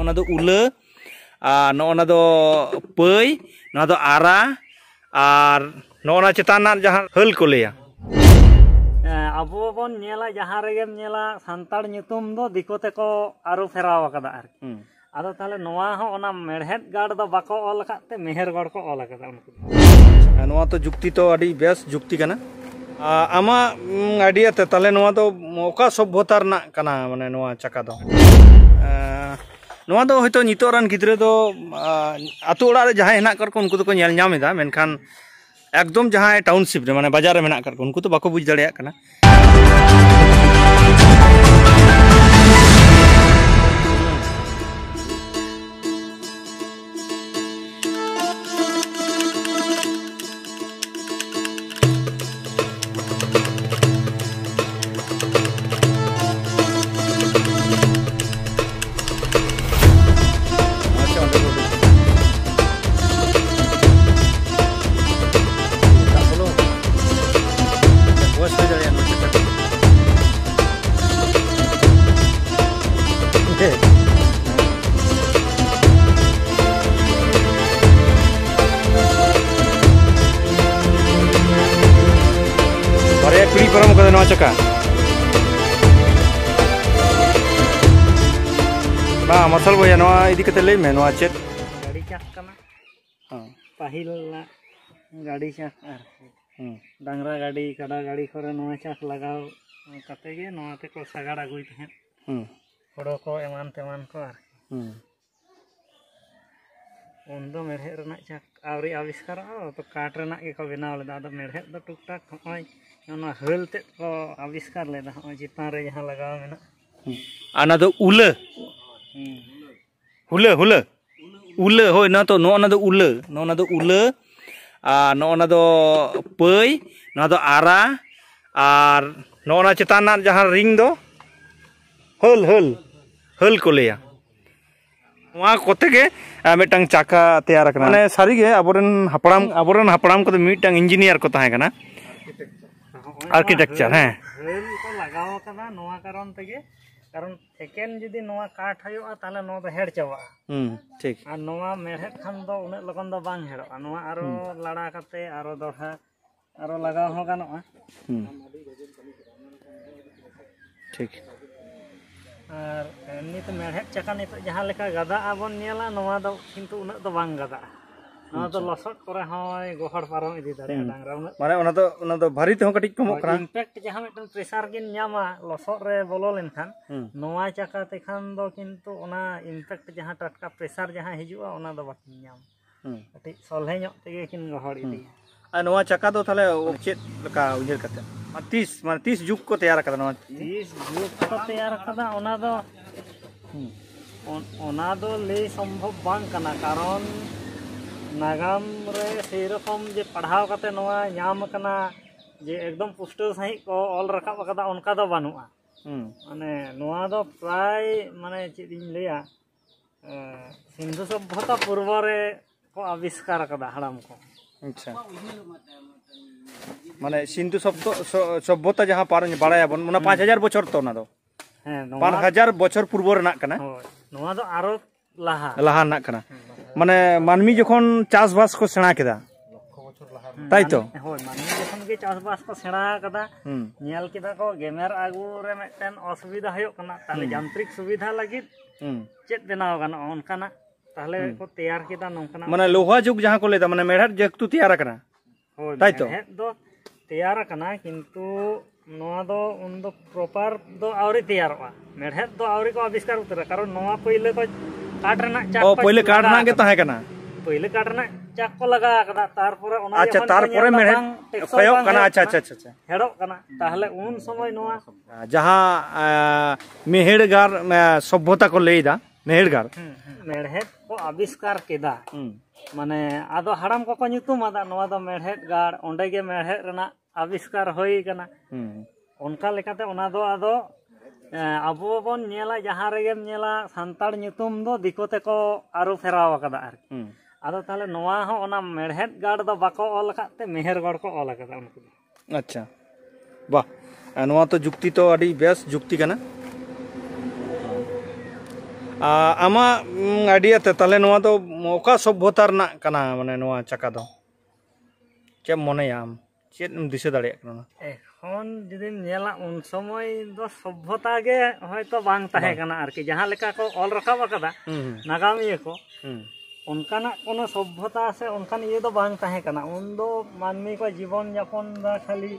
नोना दो उला नोना दो पई नोना दो आरा और नोना चेतान जहाँ हल को लिया अब बन नेला जहाँ रेगेम नेला सांताड़ nyutum दो दिकोते को आरु फेराव कदा आरकी आदो ताले नोआ हो ओना मेढ़ेद गाड़ दो बाको ऑल काते मेहरगढ़ को ऑल कदा उनको नोआ तो जुक्ति तो अड़ी बेस जुक्ति कना आमा आइडिया ते ताले नोआ तो ओका सभ्यता रना कना माने नोआ चका दो नोआ दो होयतो नितो रान गिद्रे दो आतु ओड़ा रे जहां हेना कर को उनको तो को नेल ᱧᱟᱢ एदा मेनखान एकदम जहां टाउनशिप रे माने बाजार रे मेना कर को उनको तो बाको बुझ दाड़िया कना पीढ़ी परम कर नवा चका बा मसल भैया नवा इदी कते लई में नवा चेत गाड़ी चाक कना पाहिल गाड़ी चाक आर डांगरा गाड़ी काडा गाड़ी करे नवा चाक लगाव कते गे नवा ते को सगाड़ आगुई तहें होड़ो को एमान तेमान को आर उन दो मेढ़ेद रना चाक आवरी आविष्कार तो काट रना के को बनाव लेदा दो मेढ़ेद दो टुक टाक होय नोना हल ते को आविष्कार लेदा होय चितान रे जहां लगाव मेना आना दो उले हुले हुले उले होय ना तो नोना दो उले नोना दो उले नोना दो पई नोना दो आरा और नोना चेतान जहां रिंग दो हल हल हल को लिया वहाँ कोते के मिटंग चाका तैयार करना माने सारी के अबोरन हपड़ाम को तो मिटंग इंजीनियर को ताहे कना आर्किटेक्चर हैं हल को लगाव कदा नोआ कारण तेगे कारण एकेन जदी नोआ काठ हयो ताले नो दो हेड चावा ठीक आ नोआ मेढ़ेद खान दो उने लगन दो बांग हेडो नोआ आरो लाड़ा कते आरो दोहा आरो लगाव हो गानोआ ठीक और नित मेढ़ेद चका नित जहां लेका गदा आबन नेला नोआ दो किंतु उना दो बांग गदा नोआ दो लसट करे होय गोहड़ पारम इदी दाड़े डांगरा माने उना दो भारी ते हो कटिक कमो करा इम्पैक्ट जहां मिटन प्रेशर गिन न्यामा लसट रे बोलो लेनखान नोआ चका ते खान दो किंतु उना इम्पैक्ट जहां टटका प्रेशर जहां हिजुआ उना दो बाकिन न्याम कटि सोलहे न्योक तेगे किन गोहड़ इदी नोआ चका दो थाले चेत लका उजर कते 30 जुग को तैयार कदा नोआ 30 जुग को तैयार कदा ओना दो ले संभव बांग कना कारण नागाम रे से रकम जे पढ़ाव कते नोआ न्याम कना जे एकदम पुष्टल सही को ऑल रकाब कदा उनका दो बानुआ माने नोआ दो प्राय माने चेदिन लेया सिंधु सभ्यता पूर्व रे को आविष्कार कदा हड़ाम को अच्छा माने सिंधु सभ्यता जहां पार बाड़ाया बन मना 5000 बछर तो ना दो 5000 बछर पूर्व रना कना नोआ दो आरो लाहा ना कना माने मानमी जखन चासबास को सेणा केदा ताई तो होय मानमी जखन के चासबास को सेणा कदा नेल केदा को गेमेर आगु रे मेटन असुविधा हयो कना ताले यांत्रिक सुविधा लगित चेत बनाव गाना ओनकाना ताले को तैयार केदा नोंकना माने लोहा जुग जहां को लेदा माने मेढ़ेद जगतु तैयार कना होय ताई तो दो तैयार कना किंतु नोआ दो उन दो प्रॉपर दो आवरी तैयारवा मेढ़ेद दो आवरी को आविष्कार उतर कारण नोआ पहिले को काट रना चाक ओ पहिले काट ना के ताहे कना पहिले काट रना चाक को लगा कदा तारपरे ओना अच्छा तारपरे मेढ़ेद खयो कना अच्छा हेडो कना ताहले उन समय नोआ जहां मेहेड़गार सभ्यता को लेदा मेहेड़गार मेढ़ेद को आविष्कार केदा माने आदो हड़ाम को nyutum आदा नोआ दो मेढ़ेद गाड़ ओंडे गे मेढ़ेद रना आविष्कार होई कना उनका लेकाते ओना दो आदो अब बन नेला जहां रेगेम नेला सांताड़ nyutum दो दिकोते को आरु फेराव कदा आरकी आदो ताले नोआ हो ओना मेढ़ेद गाड़ दो बाको ऑल काते मेहरगढ़ को ऑल कदा उनको अच्छा वाह नोआ तो जुक्ति तो अड़ी बेस जुक्ति कना आमा आइडिया ते ताले नोआ दो ओका सभ्यता रना कना माने नोआ चाका दो चेम मोनेया आम चेद दिशा दाड़े कना एखन जुदिम नेला उन समय दो सभ्यता गे हयतो बांग ताहे कना आरकी जहां लेका को ऑल रखाब अकदा नागामिया को उनकाना कोनो सभ्यता से उनकान ये दो बांग ताहे कना उन दो मानवी को जीवन यापन दा खाली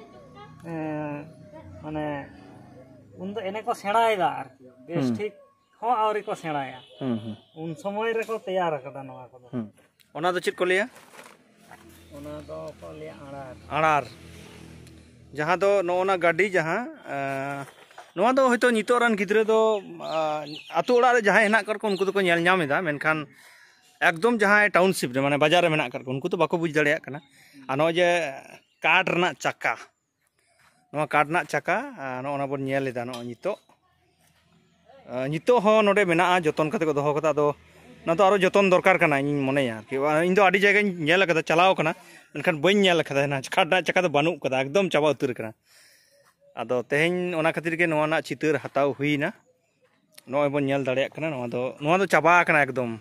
माने उन दो एने को सेणायदा आरकी बेस ठीक हो आवरी को सेणाया उन समय रे को तैयार अकदा नवा को ओना दो चित को लिया ओना दो को लिया आड़ार जहाँ दो नोना गाड़ी जहाँ नोआ दो होयतो नितो रान गिद्रे दो आतु ओड़ा रे जहाँ हेना कर को उनको तो नेल नाम एदा मेनखान एकदम जहाँ टाउनशिप रे माने बाजार रे मेना कर को उनको तो बाको बुझ दाड़ेया कना आ नो जे काठ रना चक्का नोआ काठ रना चक्का नोना बोन नेल एदा नो नितो हो नोडे मेना जतन कते को दोहो कता दो ना तो आरो जतन दरकार कना इन मनेया कि इन दो आडी जायगा नेल कदा चलाव कना मेनखान बइन नेल कदा ना काठ रना चक्का दो बानु कदा एकदम चाबा उतर कना आदो तेहेन ओना खातिर के नोआ ना चितर हताव हुईना नोय बोन नेल दाड़ेया कना नोआ दो चाबा कना एकदम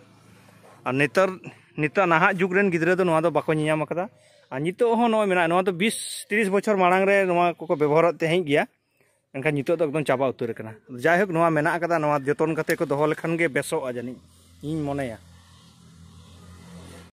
आ नितर नाहा जुग रेन गिद्रे दो नोआ दो बाको नियाम कदा आ नितो हो नोय मेना नोआ दो 20-30 बछर मांग रे नोआ को व्यवहार तेहें गया एनखान नितो दो एकदम चाबा उतर कना जाय होक नोआ मेना कदा नोआ जतन कते को दोहो लेखान गे बेसोआ जानी इन मनेया।